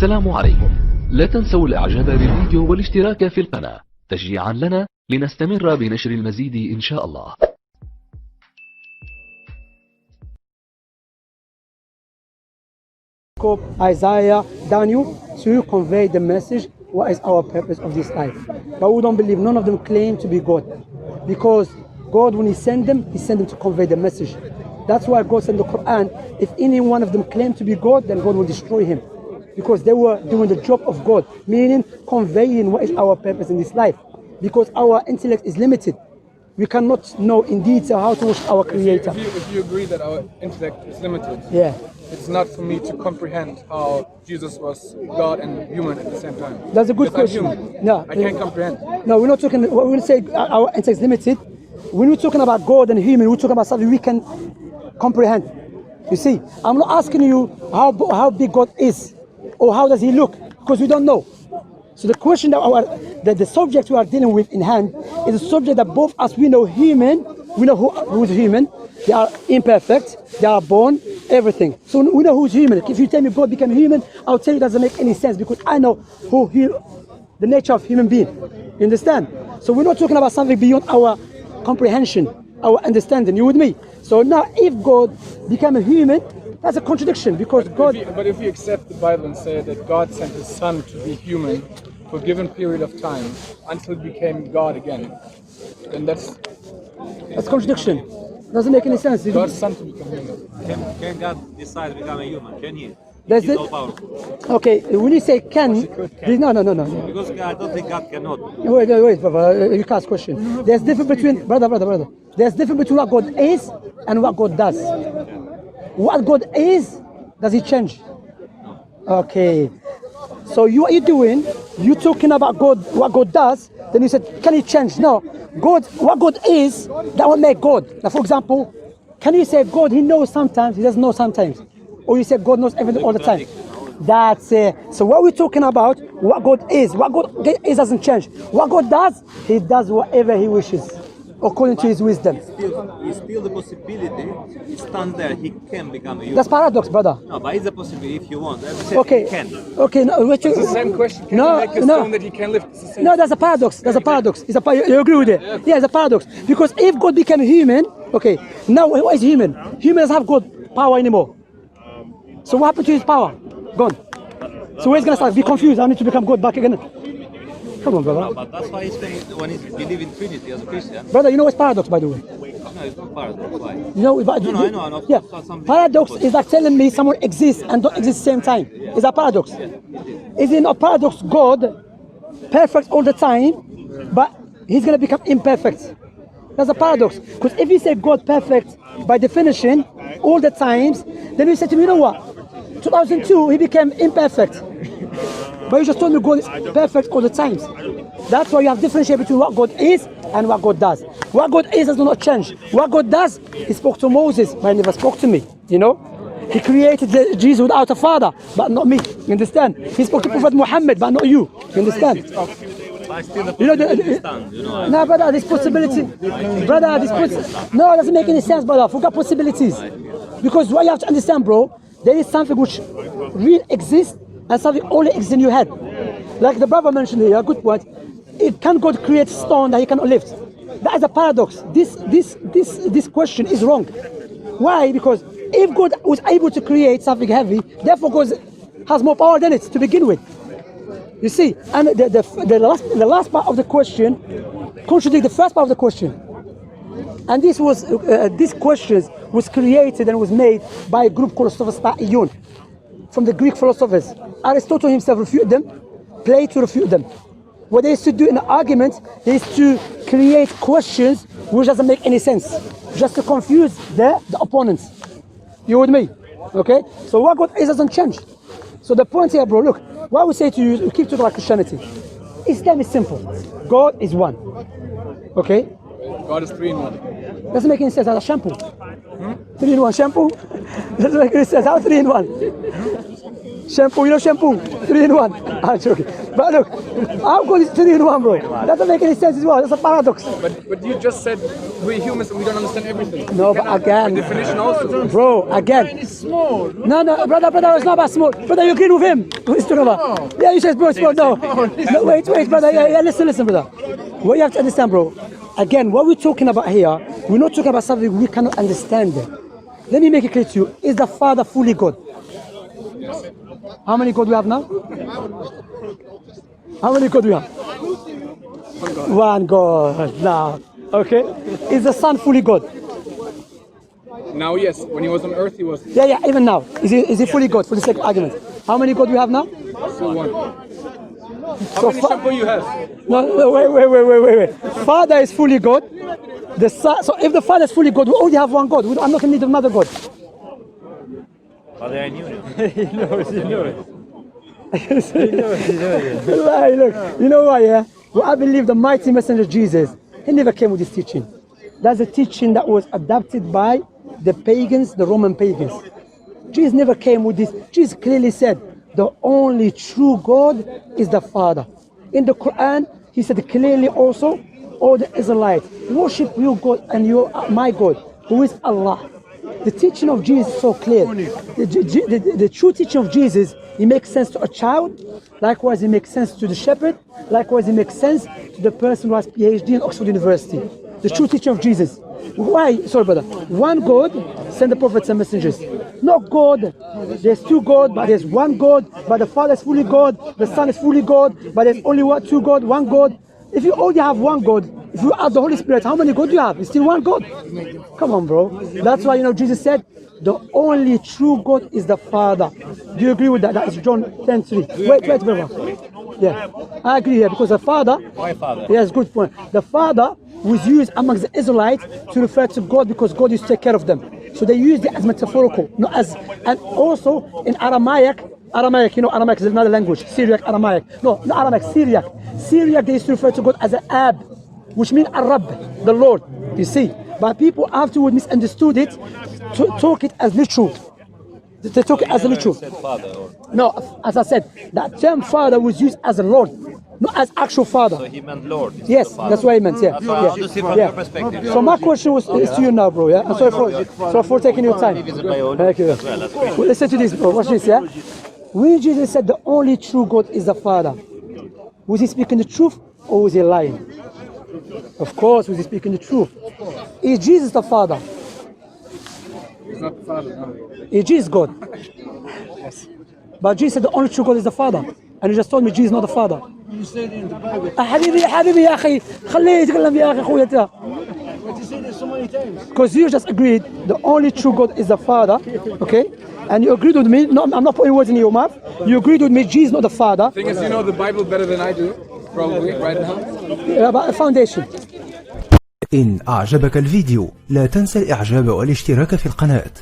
السلام عليكم. لا تنسوا الاعجاب بالفيديو والاشتراك في القناة تشجيعا لنا لنستمر بنشر المزيد ان شاء الله. Isaiah, Daniel to convey the message, what is our purpose of this life. But we don't believe, none of them claim to be God. Because God, when He sent them to convey the message. That's why God said in the Quran, if any one of them claimed to be God, then God will destroy him. Because they were doing the job of God, meaning conveying what is our purpose in this life. Because our intellect is limited. We cannot know in detail how to worship our Creator. If you agree that our intellect is limited, yeah, it's not for me to comprehend how Jesus was God and human at the same time. That's a good question. No, I can't comprehend. No, we're not talking. When we say our intellect is limited, when we're talking about God and human, we're talking about something we can comprehend. You see, I'm not asking you how big God is or how does He look, because we don't know. So the question that the subject we are dealing with in hand is a subject that both us, we know human, we know who is human. They are imperfect, they are born, everything. So we know who's human. If you tell me God became human, I'll tell you it doesn't make any sense, because I know the nature of human being. You understand? So we're not talking about something beyond our comprehension, our understanding. You with me? So now if God became a human, that's a contradiction, because God... But if we accept the Bible and say that God sent His Son to be human for a given period of time until He became God again, then that's contradiction. Doesn't make any sense. God's Son to become human. Can God decide to become a human? Can He? He's all powerful. Okay, when you say can, no. Because I don't think God cannot. Wait, brother. You can't ask question. There's difference between brother. There's difference between what God is and what God does. What God is, does He change? Okay. So what you're doing, you're talking about God, what God does, then you said, can He change? No. God, what God is, that will make God. Now, for example, can you say God, He knows sometimes, He doesn't know sometimes? Or you say God knows everything all the time? That's it. So what we're talking about, what God is doesn't change. What God does, He does whatever He wishes, according to His wisdom. It's still the possibility, it stands there, He can become a human. That's paradox, brother. No, but it's a possibility if you want. Okay. He can. Okay, no, It's the same question. Can you make a stone that He can lift? It's the same. No, that's a paradox. That's a paradox. You agree with it? Yeah, it's a paradox. Because if God became human, okay, now what is human? Human doesn't have God power anymore. So what happened to His power? Gone. So where's gonna start? Be confused. I need to become God back again. Come on, brother. No, but that's why when you believe in Trinity as a Christian. Brother, you know what's paradox, by the way? No, it's not paradox. Why? You know, but No, I know. Yeah. Paradox is like telling me someone exists and don't exist at the same time. Is that paradox? Isn't a paradox God perfect all the time, but He's gonna become imperfect? That's a paradox. Because if you say God perfect by definition all the times, then you say to me, you know what? 2002 He became imperfect. But you just told me God is perfect all the times. That's why you have differentiate between what God is and what God does. What God is does not change. What God does, He spoke to Moses, but He never spoke to me. You know? He created Jesus without a father, but not me. You understand? He spoke to Prophet Muhammad, but not you. You understand? You know, no, brother, this possibility. Brother, no, it doesn't make any sense, brother. Forget possibilities. Because what you have to understand, bro, there is something which really exists and something only exists in your head. Like the brother mentioned here, a good point. Can God create stone that He cannot lift? That is a paradox. This question is wrong. Why? Because if God was able to create something heavy, therefore God has more power than it to begin with. You see, and the last part of the question contradicts the first part of the question. And this question was created and was made by a group called Sophistaion, from the Greek philosophers. Aristotle himself refuted them, Plato refuted them. What they used to do in an argument is to create questions which doesn't make any sense, just to confuse the opponents. You with me? Okay? So what God is doesn't change. So the point here, bro, look, what we say to you, we keep talking about Christianity. Islam is simple. God is one. Okay? God is 3 in 1. Doesn't make any sense. That's a shampoo. 3 in 1 shampoo? Doesn't make any sense. How 3 in 1? Shampoo, you know shampoo? 3 in 1. I'm joking. But look, how good is 3 in 1, bro? That doesn't make any sense as well. That's a paradox. But you just said we're humans and we don't understand everything. No, but again, by definition also. bro, again. It's small. No, brother, it's not about small. Brother, you agree with him? Who's talking about? Yeah, you said, bro, it's small. No, wait, brother. Yeah, listen, brother. What you have to understand, bro. Again, what we're talking about here, we're not talking about something we cannot understand. Let me make it clear to you. Is the Father fully God? How many God we have now? How many God we have? One God. Now, okay. Is the Son fully God? Now, yes. When he was on earth, he was. Yeah. Even now, is he fully God? For the sake of argument, how many God we have now? Still one. How many shampoo you have? No, wait. Father is fully God. The Son. So if the Father is fully God, we only have one God. I'm not in need of another God. Father, I knew it. He knows it. Look, you know why, yeah? Well, I believe the mighty messenger Jesus, he never came with this teaching. That's a teaching that was adopted by the pagans, the Roman pagans. Jesus never came with this. Jesus clearly said, the only true God is the Father. In the Quran, he said clearly also, all the Israelites, worship your God and my God, who is Allah. The teaching of Jesus is so clear. The true teaching of Jesus, it makes sense to a child. Likewise, it makes sense to the shepherd. Likewise, it makes sense to the person who has PhD in Oxford University. The true teaching of Jesus. Why? Sorry, brother. One God send the prophets and messengers. Not God. There's 2 God, but there's 1 God. But the Father is fully God. The Son is fully God. But there's only 2 God, 1 God. If you only have 1 God, if you add the Holy Spirit, how many God do you have? It's still 1 God. Come on, bro. That's why, Jesus said, the only true God is the Father. Do you agree with that? That is John 10:3. Wait, brother. Yeah, I agree here because the Father. Why Father? Yes, good point. The Father was used amongst the Israelites to refer to God because God used to take care of them. So they used it as metaphorical, not as. And also in Aramaic, Aramaic is another language. Syriac, Aramaic. No, not Aramaic, Syriac. Syriac, they used to refer to God as an Ab, which means Arab, the Lord. You see, but people afterward misunderstood it, to talk it as literal. They took it as a literal. No, as I said, that term Father was used as a Lord, not as actual Father. So he meant Lord. Yes, that's what he meant. Yeah. That's what I want to see from your perspective. So my question is to you now, bro. Yeah. I'm sorry for taking your time. Thank you. Well, listen to this, bro. Watch this. Yeah. When Jesus said the only true God is the Father, was he speaking the truth or was he lying? Of course, was he speaking the truth? Is Jesus the Father? He's not the Father, no. Is Jesus God? Yes. But Jesus said the only true God is the Father. And you just told me Jesus is not the Father. You said in the Bible. حبيبي يا أخي خليه يتكلم يا أخي أخويا أنت. But you said it so many times. Because you just agreed the only true God is the Father, okay? And you agreed with me. No, I'm not putting words in your mouth. You agreed with me Jesus is not the Father. The thing is, you know the Bible better than I do, probably, right now. About a foundation. إن أعجبك الفيديو لا تنسى الإعجاب والاشتراك في القناة.